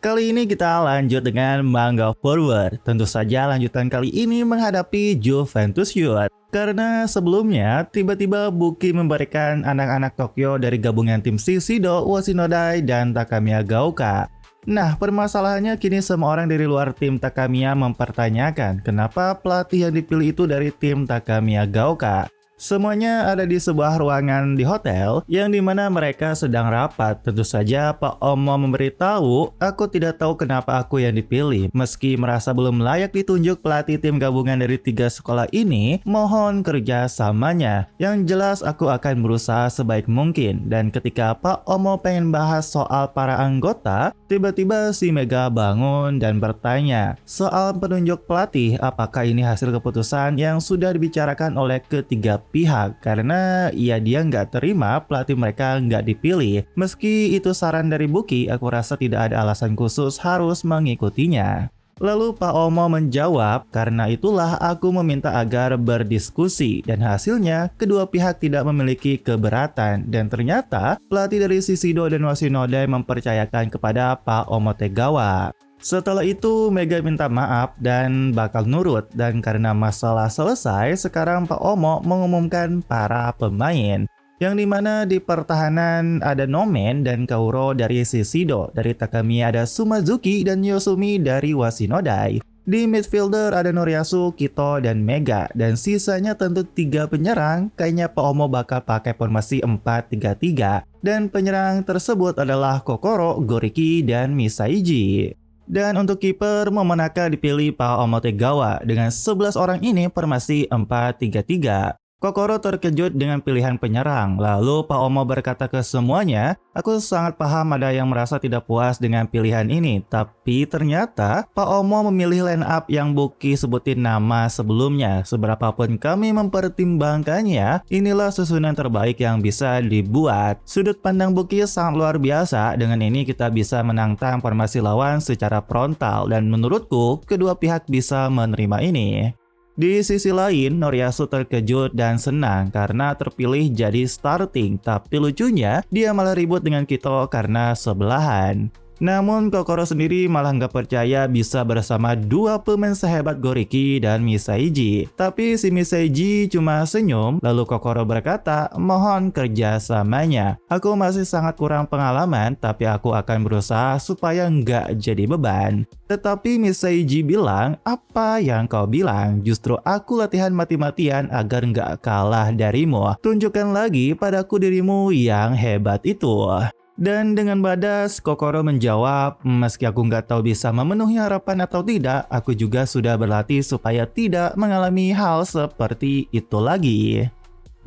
Kali ini kita lanjut dengan Manga Forward. Tentu saja lanjutan kali ini menghadapi Juventus Youth. Karena sebelumnya tiba-tiba Buki memberikan anak-anak Tokyo dari gabungan tim Shiseido, Washinodai, dan Takamiya Gaoka. Nah, permasalahannya kini semua orang dari luar tim Takamiya mempertanyakan kenapa pelatih yang dipilih itu dari tim Takamiya Gaoka. Semuanya ada di sebuah ruangan di hotel yang dimana mereka sedang rapat. Tentu saja Pak Omo memberitahu, aku tidak tahu kenapa aku yang dipilih. Meski merasa belum layak ditunjuk pelatih tim gabungan dari 3 sekolah ini, mohon kerjasamanya. Yang jelas aku akan berusaha sebaik mungkin. Dan ketika Pak Omo pengen bahas soal para anggota, tiba-tiba si Mega bangun dan bertanya, soal penunjuk pelatih, apakah ini hasil keputusan yang sudah dibicarakan oleh ketiga pihak, karena dia nggak terima pelatih mereka nggak dipilih. Meski itu saran dari Buki, aku rasa tidak ada alasan khusus harus mengikutinya. Lalu Pak Omo menjawab, karena itulah aku meminta agar berdiskusi, dan hasilnya kedua pihak tidak memiliki keberatan, dan ternyata pelatih dari Shiseido dan Washinodai mempercayakan kepada Pak Omo Tegawa. Setelah itu Mega minta maaf dan bakal nurut, dan karena masalah selesai, sekarang Pak Omo mengumumkan para pemain. Yang dimana di pertahanan ada Nomen dan Kaoru dari Shiseido, dari Takamiya ada Sumazuki dan Yosumi dari Washinodai. Di midfielder ada Noriyasu, Kito, dan Mega, dan sisanya tentu 3 penyerang. Kayaknya Pak Omo bakal pakai formasi 4-3-3, dan penyerang tersebut adalah Kokoro, Goriki, dan Misaiji. Dan untuk kiper Momonaka dipilih Pak Omo Tegawa. Dengan 11 orang ini formasi 4-3-3. Kokoro terkejut dengan pilihan penyerang. Lalu Pak Omo berkata ke semuanya, aku sangat paham ada yang merasa tidak puas dengan pilihan ini. Tapi ternyata Pak Omo memilih line up yang Buki sebutin nama sebelumnya. Seberapapun kami mempertimbangkannya, inilah susunan terbaik yang bisa dibuat. Sudut pandang Buki sangat luar biasa. Dengan ini kita bisa menantang formasi lawan secara frontal. Dan menurutku kedua pihak bisa menerima ini. Di sisi lain, Noriyasu terkejut dan senang karena terpilih jadi starting, tapi lucunya dia malah ribut dengan Kito karena sebelahan. Namun Kokoro sendiri malah nggak percaya bisa bersama 2 pemain sehebat Goriki dan Misaiji. Tapi si Misaiji cuma senyum, lalu Kokoro berkata, mohon kerjasamanya. Aku masih sangat kurang pengalaman, tapi aku akan berusaha supaya nggak jadi beban. Tetapi Misaiji bilang, apa yang kau bilang? Justru aku latihan mati-matian agar nggak kalah darimu. Tunjukkan lagi padaku dirimu yang hebat itu. Dan dengan badas, Kokoro menjawab, meski aku nggak tahu bisa memenuhi harapan atau tidak, aku juga sudah berlatih supaya tidak mengalami hal seperti itu lagi.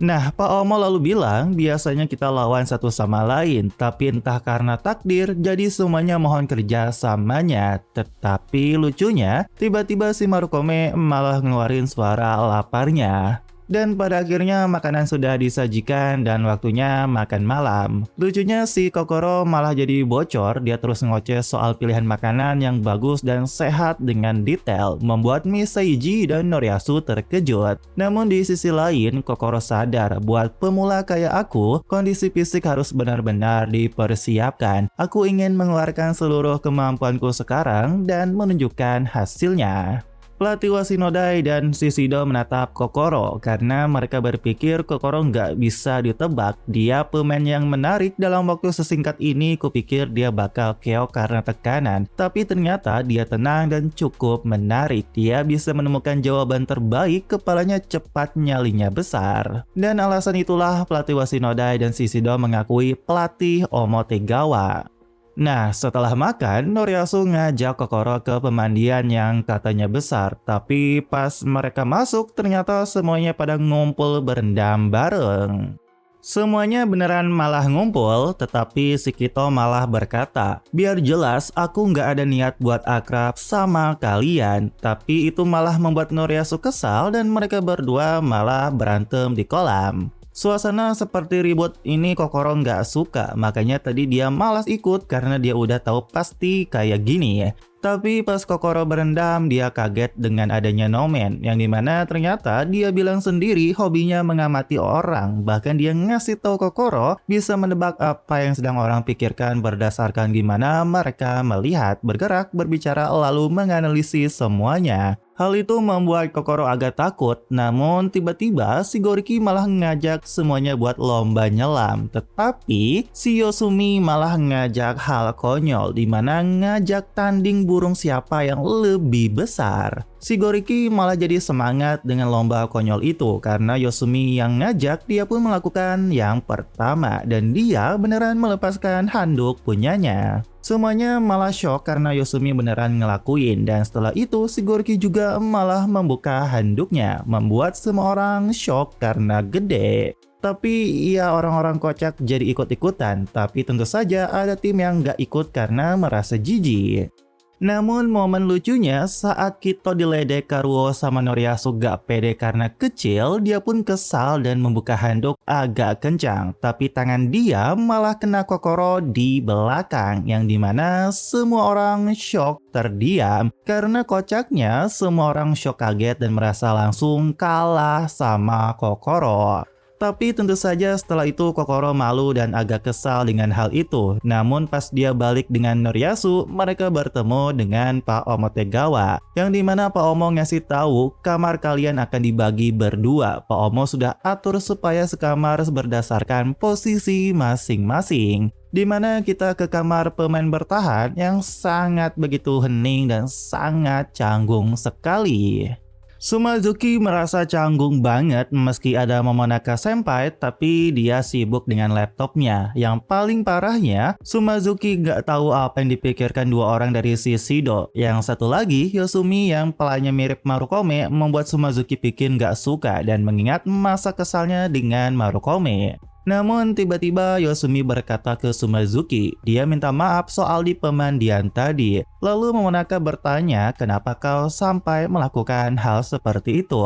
Nah, Pak Omo lalu bilang, biasanya kita lawan satu sama lain, tapi entah karena takdir, jadi semuanya mohon kerja samanya. Tetapi lucunya, tiba-tiba si Marukome malah ngeluarin suara laparnya. Dan pada akhirnya makanan sudah disajikan dan waktunya makan malam. Lucunya si Kokoro malah jadi bocor, dia terus ngoceh soal pilihan makanan yang bagus dan sehat dengan detail, membuat Misaiji dan Noriyasu terkejut. Namun di sisi lain, Kokoro sadar buat pemula kayak aku, kondisi fisik harus benar-benar dipersiapkan. Aku ingin mengeluarkan seluruh kemampuanku sekarang dan menunjukkan hasilnya. Pelatih Washinodai dan Shiseido menatap Kokoro karena mereka berpikir Kokoro nggak bisa ditebak. Dia pemain yang menarik dalam waktu sesingkat ini, kupikir dia bakal keok karena tekanan. Tapi ternyata dia tenang dan cukup menarik. Dia bisa menemukan jawaban terbaik, kepalanya cepat, nyalinya besar. Dan alasan itulah pelatih Washinodai dan Shiseido mengakui pelatih Omo Tegawa. Nah, setelah makan, Noriyasu ngajak Kokoro ke pemandian yang katanya besar. Tapi pas mereka masuk, ternyata semuanya pada ngumpul berendam bareng. Semuanya beneran malah ngumpul, tetapi si Kito malah berkata, biar jelas aku nggak ada niat buat akrab sama kalian. Tapi itu malah membuat Noriyasu kesal dan mereka berdua malah berantem di kolam. Suasana seperti ribut ini Kokoro nggak suka, makanya tadi dia malas ikut karena dia udah tahu pasti kayak gini ya. Tapi pas Kokoro berendam, dia kaget dengan adanya Nomen, yang dimana ternyata dia bilang sendiri hobinya mengamati orang. Bahkan dia ngasih tahu Kokoro bisa menebak apa yang sedang orang pikirkan berdasarkan gimana mereka melihat, bergerak, berbicara, lalu menganalisis semuanya. Hal itu membuat Kokoro agak takut, namun tiba-tiba si Goriki malah ngajak semuanya buat lomba nyelam. Tetapi si Yosumi malah ngajak hal konyol, dimana ngajak tanding burung siapa yang lebih besar. Si Goriki malah jadi semangat dengan lomba konyol itu karena Yosumi yang ngajak, dia pun melakukan yang pertama dan dia beneran melepaskan handuk punyanya. Semuanya malah shock karena Yosumi beneran ngelakuin, dan setelah itu si Goriki juga malah membuka handuknya, membuat semua orang shock karena gede. Tapi ya orang-orang kocak jadi ikut-ikutan, tapi tentu saja ada tim yang gak ikut karena merasa jijik. Namun momen lucunya saat Kito diledek Karuo sama Noriyasu gak pede karena kecil, dia pun kesal dan membuka handuk agak kencang. Tapi tangan dia malah kena Kokoro di belakang, yang dimana semua orang shock terdiam. Karena kocaknya semua orang shock kaget dan merasa langsung kalah sama Kokoro. Tapi tentu saja setelah itu Kokoro malu dan agak kesal dengan hal itu. Namun pas dia balik dengan Noriyasu, mereka bertemu dengan Pak Omotegawa, yang dimana Pak Omo ngasih tahu kamar kalian akan dibagi berdua. Pak Omo sudah atur supaya sekamar berdasarkan posisi masing-masing, dimana kita ke kamar pemain bertahan yang sangat begitu hening dan sangat canggung sekali. Sumazuki merasa canggung banget meski ada Momonaka Senpai, tapi dia sibuk dengan laptopnya. Yang paling parahnya, Sumazuki gak tahu apa yang dipikirkan dua orang dari si Shido. Yang satu lagi, Yosumi yang pelanya mirip Marukome, membuat Sumazuki bikin gak suka dan mengingat masa kesalnya dengan Marukome. Namun tiba-tiba Yosumi berkata ke Sumazuki, dia minta maaf soal di pemandian tadi. Lalu Momonaka bertanya, kenapa kau sampai melakukan hal seperti itu?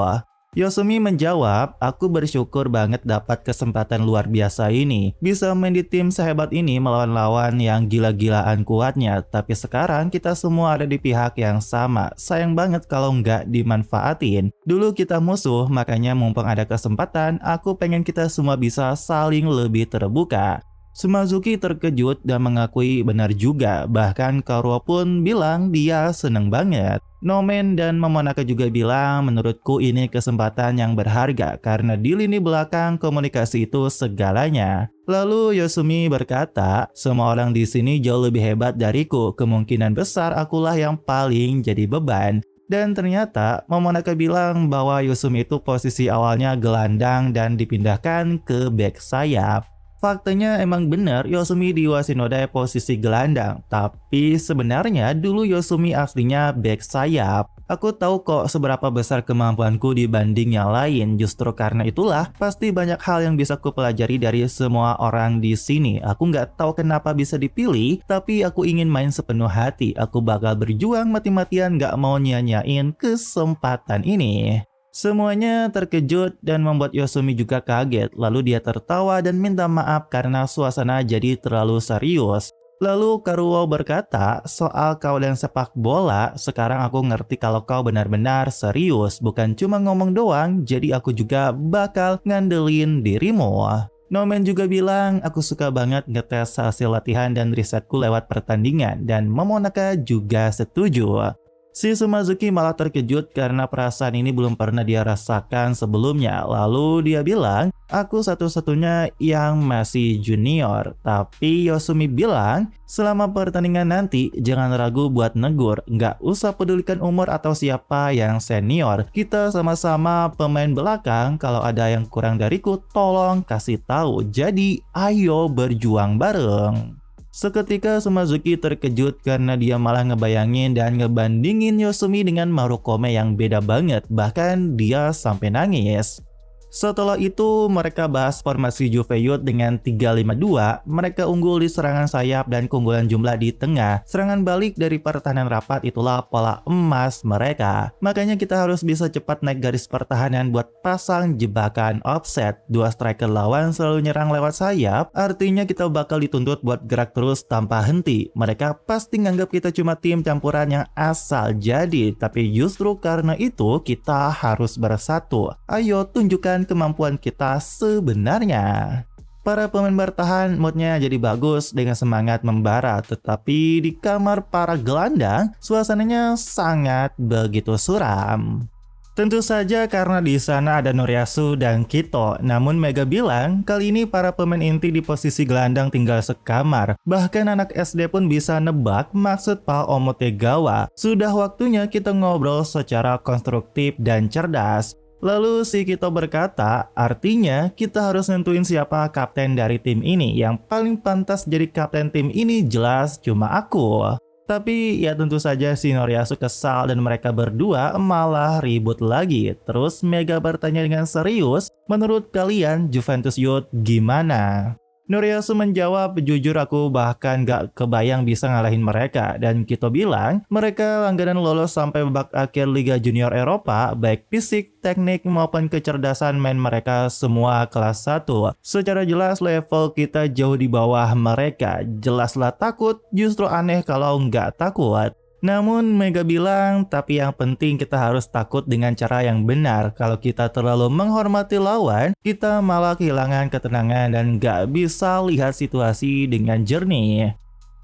Yosumi menjawab, aku bersyukur banget dapat kesempatan luar biasa ini. Bisa main di tim sehebat ini melawan lawan yang gila-gilaan kuatnya. Tapi sekarang kita semua ada di pihak yang sama. Sayang banget kalau nggak dimanfaatin. Dulu kita musuh, makanya mumpung ada kesempatan, aku pengen kita semua bisa saling lebih terbuka. Sumazuki terkejut dan mengakui benar juga, bahkan Karuo pun bilang dia seneng banget. Nomen dan Momonaka juga bilang menurutku ini kesempatan yang berharga karena di lini belakang komunikasi itu segalanya. Lalu Yosumi berkata, semua orang di sini jauh lebih hebat dariku, kemungkinan besar akulah yang paling jadi beban. Dan ternyata Momonaka bilang bahwa Yosumi itu posisi awalnya gelandang dan dipindahkan ke back sayap. Faktanya emang bener Yosumi di Washinodai posisi gelandang, tapi sebenarnya dulu Yosumi aslinya back sayap. Aku tahu kok seberapa besar kemampuanku dibanding yang lain, justru karena itulah pasti banyak hal yang bisa ku pelajari dari semua orang di sini. Aku nggak tahu kenapa bisa dipilih, tapi aku ingin main sepenuh hati. Aku bakal berjuang mati-matian nggak mau nyanyain kesempatan ini. Semuanya terkejut dan membuat Yosumi juga kaget, lalu dia tertawa dan minta maaf karena suasana jadi terlalu serius. Lalu Karuo berkata, soal kau dan sepak bola, sekarang aku ngerti kalau kau benar-benar serius, bukan cuma ngomong doang, jadi aku juga bakal ngandelin dirimu. Nomen juga bilang, aku suka banget ngetes hasil latihan dan risetku lewat pertandingan, dan Momonaka juga setuju. Si Sumazuki malah terkejut karena perasaan ini belum pernah dia rasakan sebelumnya. Lalu dia bilang, aku satu-satunya yang masih junior. Tapi Yosumi bilang, selama pertandingan nanti jangan ragu buat negur. Nggak usah pedulikan umur atau siapa yang senior. Kita sama-sama pemain belakang, kalau ada yang kurang dariku tolong kasih tahu. Jadi ayo berjuang bareng. Seketika Sumazuki terkejut karena dia malah ngebayangin dan ngebandingin Yosumi dengan Marukome yang beda banget, bahkan dia sampai nangis. Setelah itu mereka bahas formasi Juve Youth dengan 3-5-2, mereka unggul di serangan sayap dan keunggulan jumlah di tengah. Serangan balik dari pertahanan rapat itulah pola emas mereka. Makanya kita harus bisa cepat naik garis pertahanan buat pasang jebakan offset. Dua striker lawan selalu nyerang lewat sayap, artinya kita bakal dituntut buat gerak terus tanpa henti. Mereka pasti nganggap kita cuma tim campuran yang asal jadi, tapi justru karena itu kita harus bersatu. Ayo tunjukkan kemampuan kita sebenarnya. Para pemain bertahan moodnya jadi bagus dengan semangat membara, tetapi di kamar para gelandang suasananya sangat begitu suram. Tentu saja karena di sana ada Noriyasu dan Kito, namun Mega bilang kali ini para pemain inti di posisi gelandang tinggal sekamar. Bahkan anak SD pun bisa nebak maksud Pak Omotegawa. Sudah waktunya kita ngobrol secara konstruktif dan cerdas. Lalu si Kito berkata, artinya kita harus nentuin siapa kapten dari tim ini. Yang paling pantas jadi kapten tim ini jelas cuma aku. Tapi ya tentu saja si Noriyasu kesal dan mereka berdua malah ribut lagi. Terus Mega bertanya dengan serius, menurut kalian Juventus Youth gimana? Noriyasu menjawab, jujur aku bahkan gak kebayang bisa ngalahin mereka. Dan Kito bilang, mereka langganan lolos sampai babak akhir Liga Junior Eropa, baik fisik, teknik maupun kecerdasan main mereka semua kelas 1. Secara jelas level kita jauh di bawah mereka. Jelaslah takut, justru aneh kalau nggak takut. Namun Mega bilang, tapi yang penting kita harus takut dengan cara yang benar. Kalau kita terlalu menghormati lawan, kita malah kehilangan ketenangan dan gak bisa lihat situasi dengan jernih.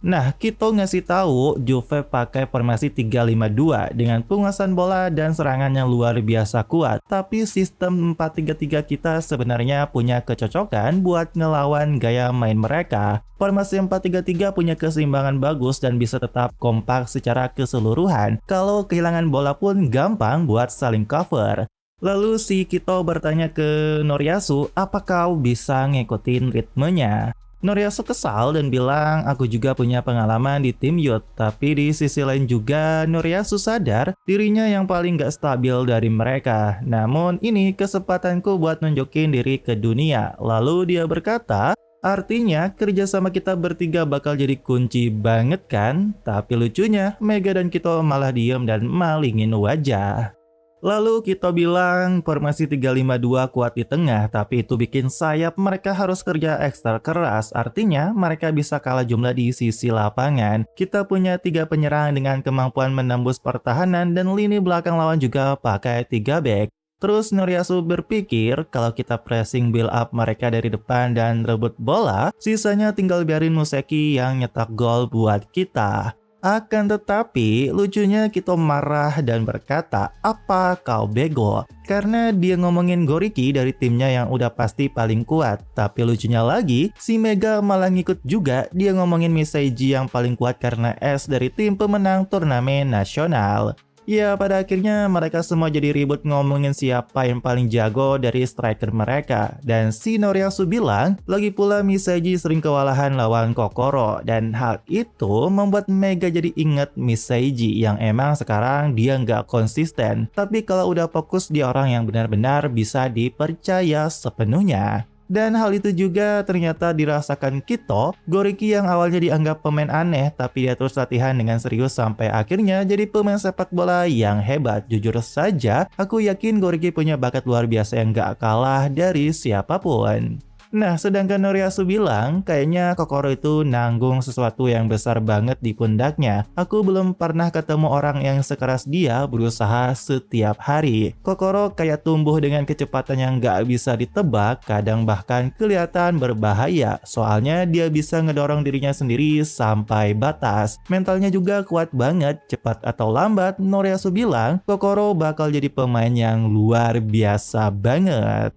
Nah, Kito ngasih tahu Juve pakai formasi 3-5-2 dengan penguasaan bola dan serangan yang luar biasa kuat. Tapi sistem 4-3-3 kita sebenarnya punya kecocokan buat ngelawan gaya main mereka. Formasi 4-3-3 punya keseimbangan bagus dan bisa tetap kompak secara keseluruhan. Kalau kehilangan bola pun gampang buat saling cover. Lalu si Kito bertanya ke Noriyasu, apa kau bisa ngikutin ritmenya? Noriyasu kesal dan bilang, aku juga punya pengalaman di tim youth. Tapi di sisi lain juga Noriyasu sadar dirinya yang paling gak stabil dari mereka. Namun ini kesempatanku buat nunjukin diri ke dunia. Lalu dia berkata, artinya kerjasama kita bertiga bakal jadi kunci banget kan? Tapi lucunya Mega dan Kito malah diem dan malingin wajah. Lalu Kito bilang formasi 3-5-2 kuat di tengah, tapi itu bikin sayap mereka harus kerja ekstra keras. Artinya mereka bisa kalah jumlah di sisi lapangan. Kita punya 3 penyerang dengan kemampuan menembus pertahanan dan lini belakang lawan juga pakai 3 back. Terus Noriyasu berpikir kalau kita pressing build up mereka dari depan dan rebut bola, sisanya tinggal biarin Museki yang nyetak gol buat kita. Akan tetapi, lucunya Kito marah dan berkata, apa kau bego? Karena dia ngomongin Goriki dari timnya yang udah pasti paling kuat. Tapi lucunya lagi, si Mega malah ngikut juga, dia ngomongin Miseiji yang paling kuat karena S dari tim pemenang turnamen nasional. Ya, pada akhirnya mereka semua jadi ribut ngomongin siapa yang paling jago dari striker mereka. Dan si Noriyasu bilang, lagi pula Miseiji sering kewalahan lawan Kokoro. Dan hal itu membuat Mega jadi inget Miseiji yang emang sekarang dia nggak konsisten. Tapi kalau udah fokus dia orang yang benar-benar bisa dipercaya sepenuhnya. Dan hal itu juga ternyata dirasakan Kito. Goriki yang awalnya dianggap pemain aneh, tapi dia terus latihan dengan serius sampai akhirnya jadi pemain sepak bola yang hebat. Jujur saja, aku yakin Goriki punya bakat luar biasa yang gak kalah dari siapapun. Nah, sedangkan Noriyasu bilang, kayaknya Kokoro itu nanggung sesuatu yang besar banget di pundaknya. Aku belum pernah ketemu orang yang sekeras dia berusaha setiap hari. Kokoro kayak tumbuh dengan kecepatan yang gak bisa ditebak, kadang bahkan kelihatan berbahaya. Soalnya dia bisa ngedorong dirinya sendiri sampai batas. Mentalnya juga kuat banget, cepat atau lambat, Noriyasu bilang, Kokoro bakal jadi pemain yang luar biasa banget.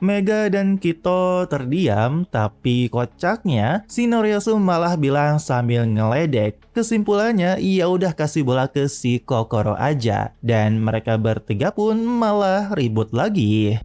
Mega dan Kito terdiam, tapi kocaknya si Noriyasu malah bilang sambil ngeledek. Kesimpulannya, ia udah kasih bola ke si Kokoro aja. Dan mereka bertiga pun malah ribut lagi.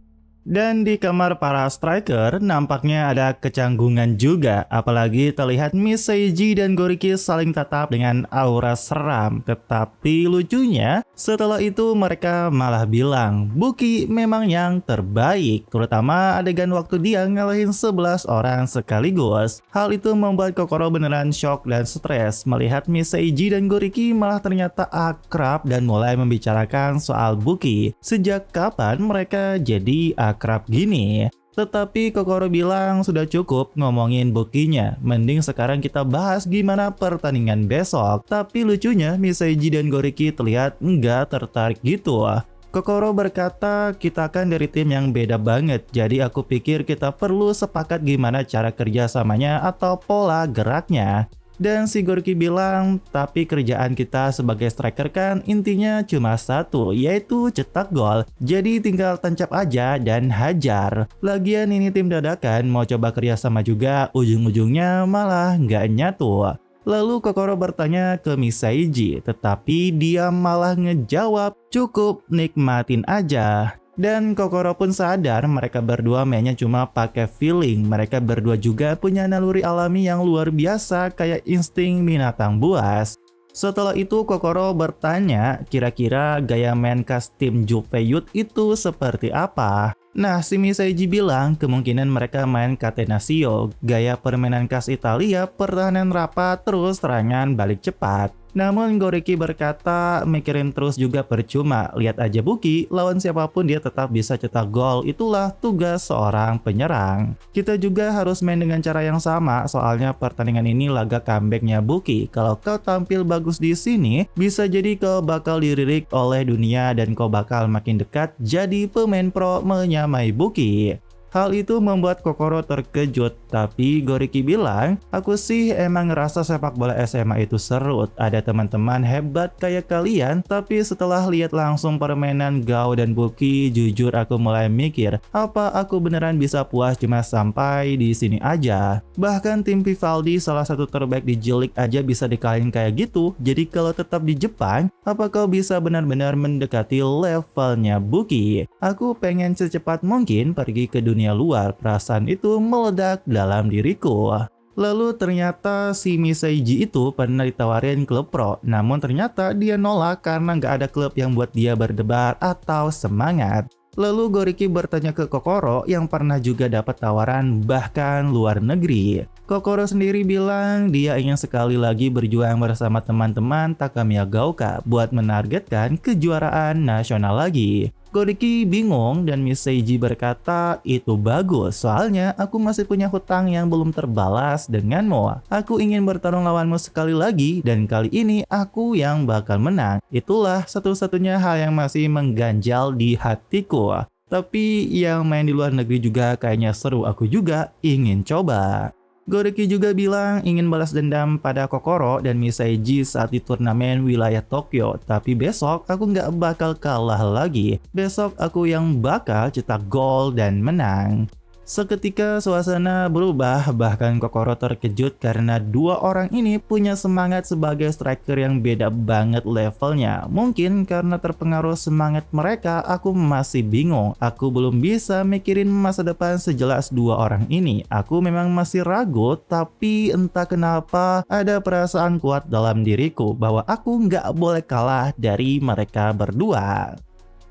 Dan di kamar para striker nampaknya ada kecanggungan juga, apalagi terlihat Miss Seiji dan Goriki saling tatap dengan aura seram. Tetapi lucunya, setelah itu mereka malah bilang, Buki memang yang terbaik, terutama adegan waktu dia ngalahin 11 orang sekaligus. Hal itu membuat Kokoro beneran shock dan stres melihat Miss Seiji dan Goriki malah ternyata akrab dan mulai membicarakan soal Buki. Sejak kapan mereka jadi akrab gini? Tetapi Kokoro bilang sudah cukup ngomongin Bukinya, mending sekarang kita bahas gimana pertandingan besok. Tapi lucunya Miss Seiji dan Goriki terlihat nggak tertarik gitu. Kokoro berkata, kita kan dari tim yang beda banget, jadi aku pikir kita perlu sepakat gimana cara kerjasamanya atau pola geraknya. Dan si Goriki bilang, tapi kerjaan kita sebagai striker kan intinya cuma satu, yaitu cetak gol. Jadi tinggal tancap aja dan hajar. Lagian ini tim dadakan, mau coba kerjasama juga, ujung-ujungnya malah nggak nyatu. Lalu Kokoro bertanya ke Miss Seiji, tetapi dia malah ngejawab, cukup nikmatin aja. Dan Kokoro pun sadar mereka berdua mainnya cuma pakai feeling. Mereka berdua juga punya naluri alami yang luar biasa kayak insting binatang buas. Setelah itu Kokoro bertanya kira-kira gaya main khas tim Juve Youth itu seperti apa. Nah, si Miss Seiji bilang kemungkinan mereka main Catenaccio, gaya permainan khas Italia, pertahanan rapat terus serangan balik cepat. Namun Goriki berkata mikirin terus juga percuma, lihat aja Buki, lawan siapapun dia tetap bisa cetak gol, itulah tugas seorang penyerang. Kita juga harus main dengan cara yang sama, soalnya pertandingan ini laga comebacknya Buki. Kalau kau tampil bagus di sini, bisa jadi kau bakal dilirik oleh dunia dan kau bakal makin dekat jadi pemain pro menyamai Buki. Hal itu membuat Kokoro terkejut, tapi Goriki bilang, aku sih emang ngerasa sepak bola SMA itu seru, ada teman-teman hebat kayak kalian, tapi setelah lihat langsung permainan Gao dan Buki, jujur aku mulai mikir, apa aku beneran bisa puas cuma sampai di sini aja? Bahkan tim Vivaldi salah satu terbaik di J-League aja bisa dikalahin kayak gitu, jadi kalau tetap di Jepang, apa kau bisa benar-benar mendekati levelnya Buki? Aku pengen secepat mungkin pergi ke dunia luar, perasaan itu meledak dalam diriku. Lalu ternyata si Miss Seiji itu pernah ditawarin klub pro, namun ternyata dia nolak karena nggak ada klub yang buat dia berdebar atau semangat. Lalu Goriki bertanya ke Kokoro yang pernah juga dapat tawaran bahkan luar negeri. Kokoro sendiri bilang dia ingin sekali lagi berjuang bersama teman-teman Takamiya Gaoka buat menargetkan kejuaraan nasional lagi. Goriki bingung dan Miss Seiji berkata, itu bagus, soalnya aku masih punya hutang yang belum terbalas denganmu. Aku ingin bertarung lawanmu sekali lagi dan kali ini aku yang bakal menang. Itulah satu-satunya hal yang masih mengganjal di hatiku. Tapi yang main di luar negeri juga kayaknya seru, aku juga ingin coba. Goriki juga bilang ingin balas dendam pada Kokoro dan Miss Seiji saat di turnamen wilayah Tokyo. Tapi besok aku nggak bakal kalah lagi. Besok aku yang bakal cetak gol dan menang. Seketika suasana berubah, bahkan Kokoro terkejut karena dua orang ini punya semangat sebagai striker yang beda banget levelnya. Mungkin karena terpengaruh semangat mereka, aku masih bingung. Aku belum bisa mikirin masa depan sejelas dua orang ini. Aku memang masih ragu, tapi entah kenapa ada perasaan kuat dalam diriku bahwa aku nggak boleh kalah dari mereka berdua.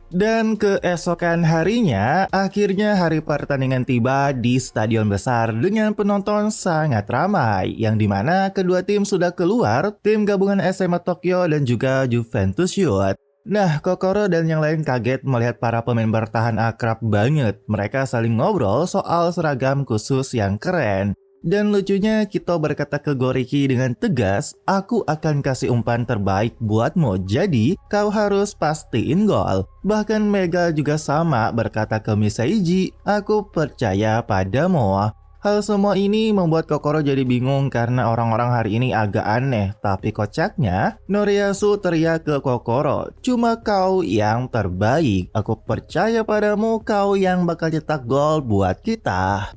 Dan keesokan harinya, akhirnya hari pertandingan tiba di stadion besar dengan penonton sangat ramai, yang dimana kedua tim sudah keluar, tim gabungan SMA Tokyo dan juga Juventus Youth. Nah, Kokoro dan yang lain kaget melihat para pemain bertahan akrab banget. Mereka saling ngobrol soal seragam khusus yang keren. Dan lucunya Kito berkata ke Goriki dengan tegas, aku akan kasih umpan terbaik buatmu, jadi kau harus pastiin gol. Bahkan Mega juga sama berkata ke Miss Seiji, aku percaya padamu. Hal semua ini membuat Kokoro jadi bingung karena orang-orang hari ini agak aneh. Tapi kocaknya, Noriyasu teriak ke Kokoro, cuma kau yang terbaik. Aku percaya padamu, kau yang bakal cetak gol buat kita.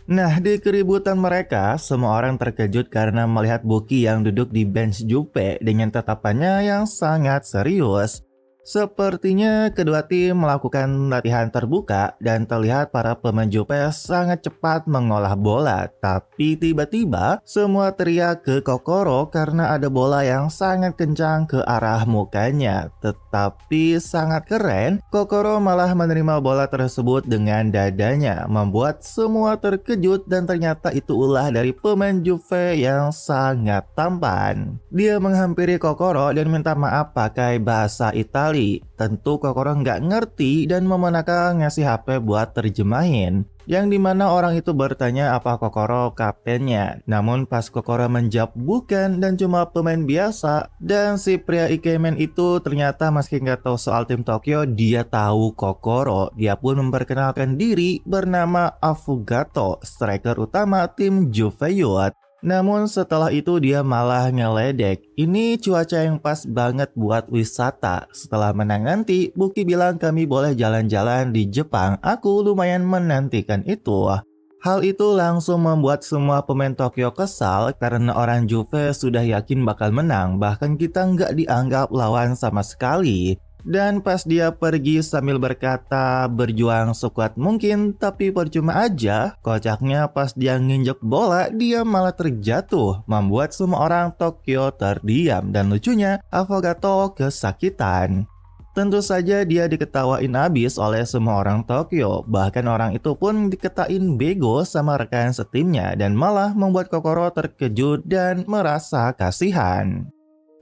Nah, di keributan mereka, semua orang terkejut karena melihat Buki yang duduk di bench Jupe dengan tatapannya yang sangat serius. Sepertinya kedua tim melakukan latihan terbuka dan terlihat para pemain Juve sangat cepat mengolah bola. Tapi tiba-tiba semua teriak ke Kokoro karena ada bola yang sangat kencang ke arah mukanya. Tetapi sangat keren, Kokoro malah menerima bola tersebut dengan dadanya, membuat semua terkejut dan ternyata itu ulah dari pemain Juve yang sangat tampan. Dia menghampiri Kokoro dan minta maaf pakai bahasa Italia. Tentu Kokoro nggak ngerti dan Momonaga ngasih HP buat terjemahin. Yang dimana orang itu bertanya apa Kokoro kaptennya. Namun pas Kokoro menjawab bukan dan cuma pemain biasa. Dan si pria ikemen itu ternyata meski nggak tahu soal tim Tokyo, dia tahu Kokoro. Dia pun memperkenalkan diri bernama Affogato, striker utama tim Juve Youth. Namun setelah itu dia malah ngeledek. Ini cuaca yang pas banget buat wisata. Setelah menang nanti, Buki bilang kami boleh jalan-jalan di Jepang. Aku lumayan menantikan itu. Hal itu langsung membuat semua pemain Tokyo kesal karena orang Juve sudah yakin bakal menang. Bahkan kita nggak dianggap lawan sama sekali. Dan pas dia pergi sambil berkata berjuang sekuat mungkin tapi percuma aja. Kocaknya pas dia nginjek bola dia malah terjatuh, membuat semua orang Tokyo terdiam. Dan lucunya Affogato kesakitan. Tentu saja dia diketawain abis oleh semua orang Tokyo. Bahkan orang itu pun diketain bego sama rekan setimnya dan malah membuat Kokoro terkejut dan merasa kasihan.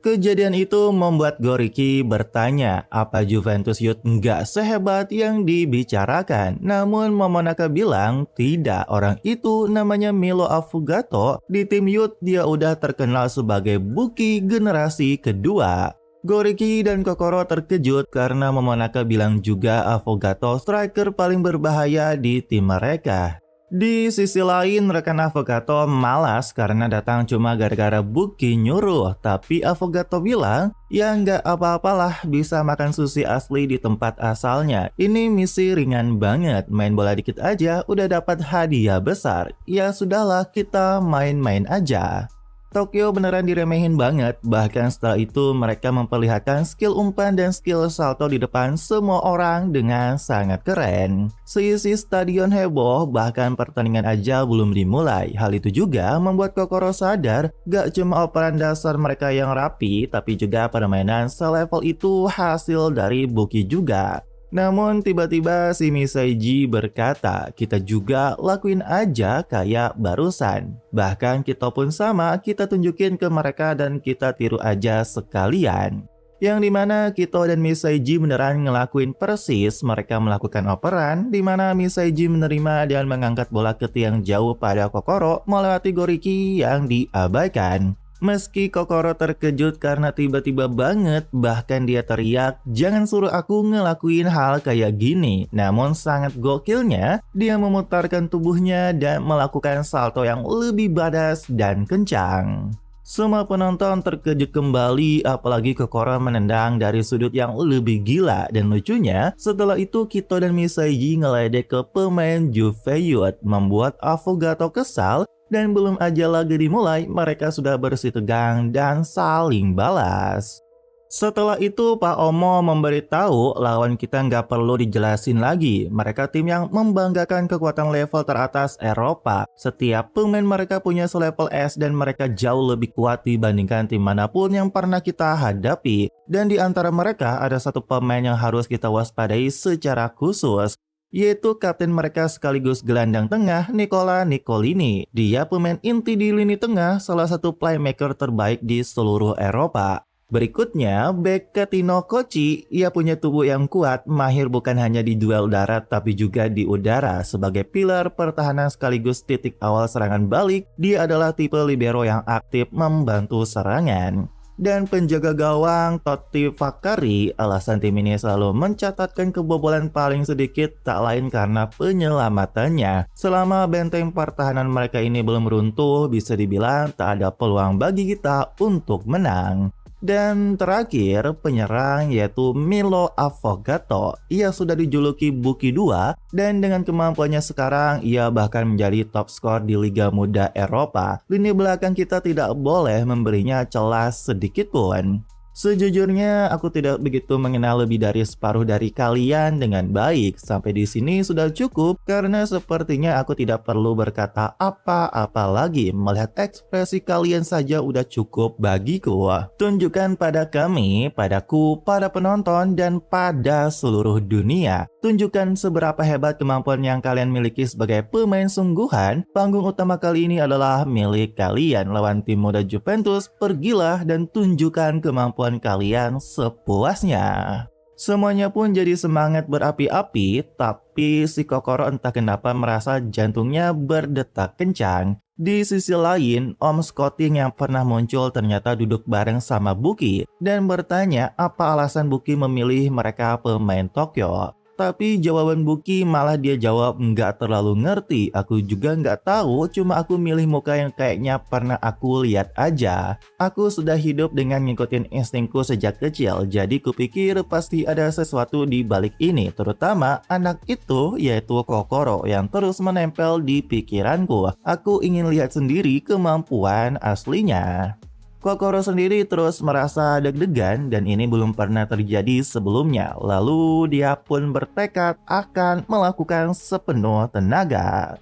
Kejadian itu membuat Goriki bertanya apa Juventus Youth nggak sehebat yang dibicarakan. Namun Momonaga bilang tidak, orang itu namanya Milo Affogato. Di tim Youth dia udah terkenal sebagai Buki generasi kedua. Goriki dan Kokoro terkejut karena Momonaga bilang juga Affogato striker paling berbahaya di tim mereka. Di sisi lain, rekan Affogato malas karena datang cuma gara-gara Buki nyuruh. Tapi Affogato bilang, ya nggak apa-apalah bisa makan sushi asli di tempat asalnya. Ini misi ringan banget, main bola dikit aja udah dapat hadiah besar. Ya sudahlah, kita main-main aja. Tokyo beneran diremehin banget, bahkan setelah itu mereka memperlihatkan skill umpan dan skill salto di depan semua orang dengan sangat keren. Seisi stadion heboh, bahkan pertandingan aja belum dimulai. Hal itu juga membuat Kokoro sadar gak cuma operan dasar mereka yang rapi, tapi juga permainan selevel itu hasil dari Buki juga. Namun tiba-tiba si Misaiji berkata, kita juga lakuin aja kayak barusan. Bahkan kita pun sama, kita tunjukin ke mereka dan kita tiru aja sekalian. Yang dimana Kito dan Misaiji beneran ngelakuin persis, mereka melakukan operan, dimana Misaiji menerima dan mengangkat bola ke tiang jauh pada Kokoro melewati Goriki yang diabaikan. Meski Kokoro terkejut karena tiba-tiba banget, bahkan dia teriak, jangan suruh aku ngelakuin hal kayak gini. Namun sangat gokilnya, dia memutarkan tubuhnya dan melakukan salto yang lebih badass dan kencang. Semua penonton terkejut kembali, apalagi Kokoro menendang dari sudut yang lebih gila. Dan lucunya, setelah itu Kito dan Misaiji ngeledek ke pemain Juve Youth, membuat Affogato kesal. Dan belum aja lagi dimulai, mereka sudah bersih tegang dan saling balas. Setelah itu Pak Omo memberitahu lawan kita nggak perlu dijelasin lagi. Mereka tim yang membanggakan kekuatan level teratas Eropa. Setiap pemain mereka punya selevel S dan mereka jauh lebih kuat dibandingkan tim manapun yang pernah kita hadapi. Dan di antara mereka ada satu pemain yang harus kita waspadai secara khusus, yaitu kapten mereka sekaligus gelandang tengah Nicola Nicolini. Dia pemain inti di lini tengah, salah satu playmaker terbaik di seluruh Eropa. Berikutnya, bek Katino Kochi. Ia punya tubuh yang kuat, mahir bukan hanya di duel darat tapi juga di udara. Sebagai pilar pertahanan sekaligus titik awal serangan balik, dia adalah tipe libero yang aktif membantu serangan. Dan penjaga gawang Totti Fakari, alasan tim ini selalu mencatatkan kebobolan paling sedikit tak lain karena penyelamatannya. Selama benteng pertahanan mereka ini belum runtuh, bisa dibilang tak ada peluang bagi kita untuk menang. Dan terakhir, penyerang yaitu Milo Affogato. Ia sudah dijuluki Buki 2 dan dengan kemampuannya sekarang ia bahkan menjadi top skor di Liga Muda Eropa. Lini belakang kita tidak boleh memberinya celah sedikit pun. Sejujurnya, aku tidak begitu mengenal lebih dari separuh dari kalian dengan baik. Sampai di sini sudah cukup, karena sepertinya aku tidak perlu berkata apa-apa lagi. Melihat ekspresi kalian saja udah cukup bagiku. Tunjukkan pada kami, padaku, pada penonton, dan pada seluruh dunia. Tunjukkan seberapa hebat kemampuan yang kalian miliki sebagai pemain sungguhan. Panggung utama kali ini adalah milik kalian. Lawan tim muda Juventus, pergilah dan tunjukkan kemampuan kalian sepuasnya. Semuanya pun jadi semangat berapi-api, tapi si Kokoro entah kenapa merasa jantungnya berdetak kencang. Di sisi lain, Om Scotting yang pernah muncul ternyata duduk bareng sama Buki dan bertanya apa alasan Buki memilih mereka pemain Tokyo. Tapi jawaban Buki malah dia jawab nggak terlalu ngerti. Aku juga nggak tahu, cuma aku milih muka yang kayaknya pernah aku lihat aja. Aku sudah hidup dengan ngikutin instingku sejak kecil, jadi kupikir pasti ada sesuatu di balik ini. Terutama anak itu, yaitu Kokoro yang terus menempel di pikiranku. Aku ingin lihat sendiri kemampuan aslinya. Kokoro sendiri terus merasa deg-degan dan ini belum pernah terjadi sebelumnya. Lalu dia pun bertekad akan melakukan sepenuh tenaga.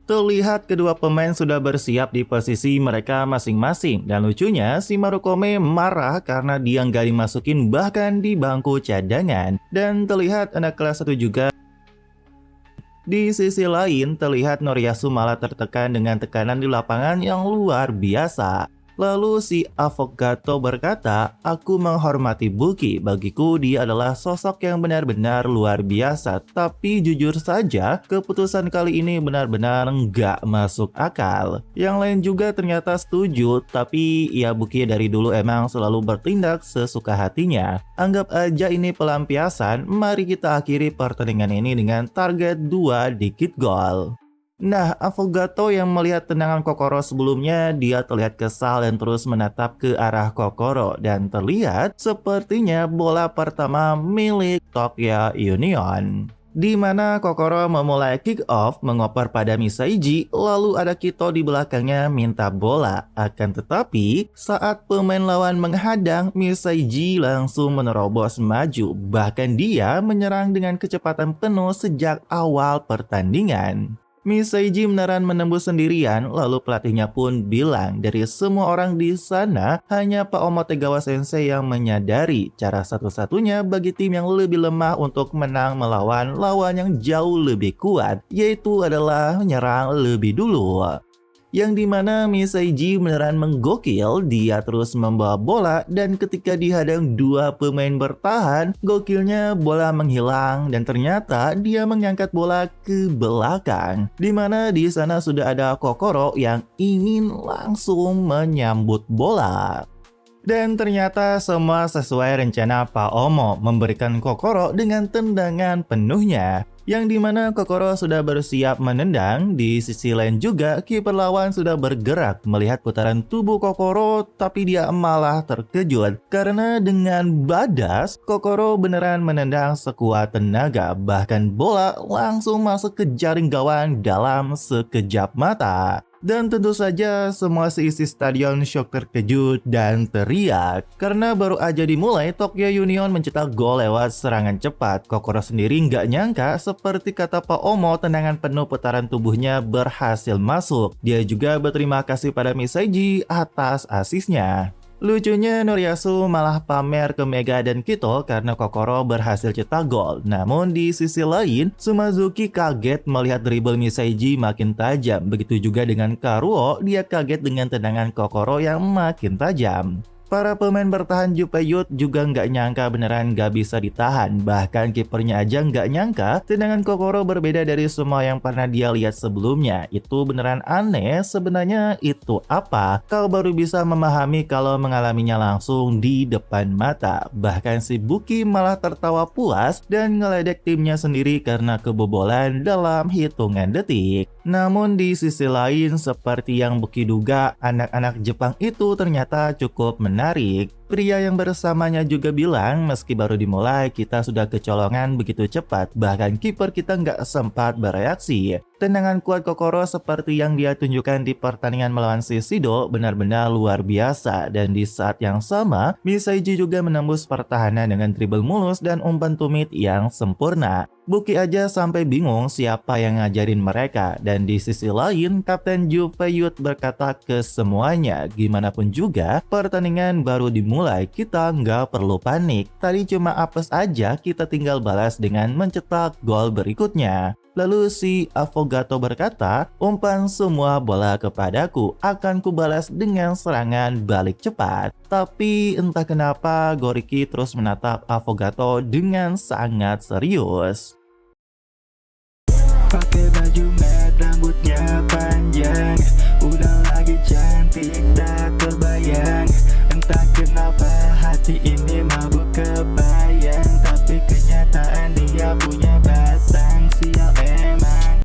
Terlihat kedua pemain sudah bersiap di posisi mereka masing-masing. Dan lucunya si Marukome marah karena dia nggak dimasukin bahkan di bangku cadangan. Dan terlihat anak kelas 1 juga. Di sisi lain terlihat Noriyasu malah tertekan dengan tekanan di lapangan yang luar biasa. Lalu si Avogato berkata, aku menghormati Buki, bagiku dia adalah sosok yang benar-benar luar biasa. Tapi jujur saja, keputusan kali ini benar-benar nggak masuk akal. Yang lain juga ternyata setuju, tapi ya Buki dari dulu emang selalu bertindak sesuka hatinya. Anggap aja ini pelampiasan, mari kita akhiri pertandingan ini dengan target 2 dikit gol. Nah, Avogato yang melihat tendangan Kokoro sebelumnya, dia terlihat kesal dan terus menatap ke arah Kokoro. Dan terlihat sepertinya bola pertama milik Tokyo Union. Di mana Kokoro memulai kick off mengoper pada Misaiji, lalu ada Kito di belakangnya minta bola. Akan tetapi, saat pemain lawan menghadang, Misaiji langsung menerobos maju. Bahkan dia menyerang dengan kecepatan penuh sejak awal pertandingan. Misaiji beneran menembus sendirian, lalu pelatihnya pun bilang dari semua orang di sana hanya Pak Omotegawa Sensei yang menyadari cara satu-satunya bagi tim yang lebih lemah untuk menang melawan lawan yang jauh lebih kuat, yaitu adalah menyerang lebih dulu. Yang dimana Misaiji beneran menggokil, dia terus membawa bola dan ketika dihadang dua pemain bertahan, gokilnya bola menghilang dan ternyata dia mengangkat bola ke belakang. Dimana di sana sudah ada Kokoro yang ingin langsung menyambut bola. Dan ternyata semua sesuai rencana Pak Omo memberikan Kokoro dengan tendangan penuhnya. Yang dimana Kokoro sudah bersiap menendang, di sisi lain juga kiper lawan sudah bergerak melihat putaran tubuh Kokoro, tapi dia malah terkejut karena dengan badas Kokoro beneran menendang sekuat tenaga, bahkan bola langsung masuk ke jaring gawang dalam sekejap mata. Dan tentu saja semua seisi stadion syok terkejut dan teriak. Karena baru aja dimulai, Tokyo Union mencetak gol lewat serangan cepat. Kokoro sendiri nggak nyangka seperti kata Pak Omo, tendangan penuh putaran tubuhnya berhasil masuk. Dia juga berterima kasih pada Misaiji atas asisnya. Lucunya Noriyasu malah pamer ke Mega dan Kito karena Kokoro berhasil cetak gol. Namun di sisi lain, Sumazuki kaget melihat dribble Misaiji makin tajam. Begitu juga dengan Karuo, dia kaget dengan tendangan Kokoro yang makin tajam. Para pemain bertahan Juventus juga nggak nyangka beneran nggak bisa ditahan. Bahkan kipernya aja nggak nyangka tendangan Kokoro berbeda dari semua yang pernah dia lihat sebelumnya. Itu beneran aneh. Sebenarnya itu apa? Kau baru bisa memahami kalau mengalaminya langsung di depan mata. Bahkan si Buki malah tertawa puas dan ngeledek timnya sendiri karena kebobolan dalam hitungan detik. Namun di sisi lain, seperti yang Buki duga, anak-anak Jepang itu ternyata cukup menarik. Pria yang bersamanya juga bilang meski baru dimulai kita sudah kecolongan begitu cepat, bahkan kiper kita nggak sempat bereaksi. Tendangan kuat Kokoro seperti yang dia tunjukkan di pertandingan melawan Shiseido benar-benar luar biasa, dan di saat yang sama Misaiji juga menembus pertahanan dengan dribble mulus dan umpan tumit yang sempurna. Buki aja sampai bingung siapa yang ngajarin mereka, dan di sisi lain Kapten Ju Fei-yut berkata ke semuanya, gimana pun juga pertandingan baru dimulai, kita nggak perlu panik. Tadi cuma apes aja, kita tinggal balas dengan mencetak gol berikutnya. Lalu si Affogato berkata, umpan semua bola kepadaku, akan kubalas dengan serangan balik cepat. Tapi entah kenapa Goriki terus menatap Affogato dengan sangat serius. Pakai baju merah, rambutnya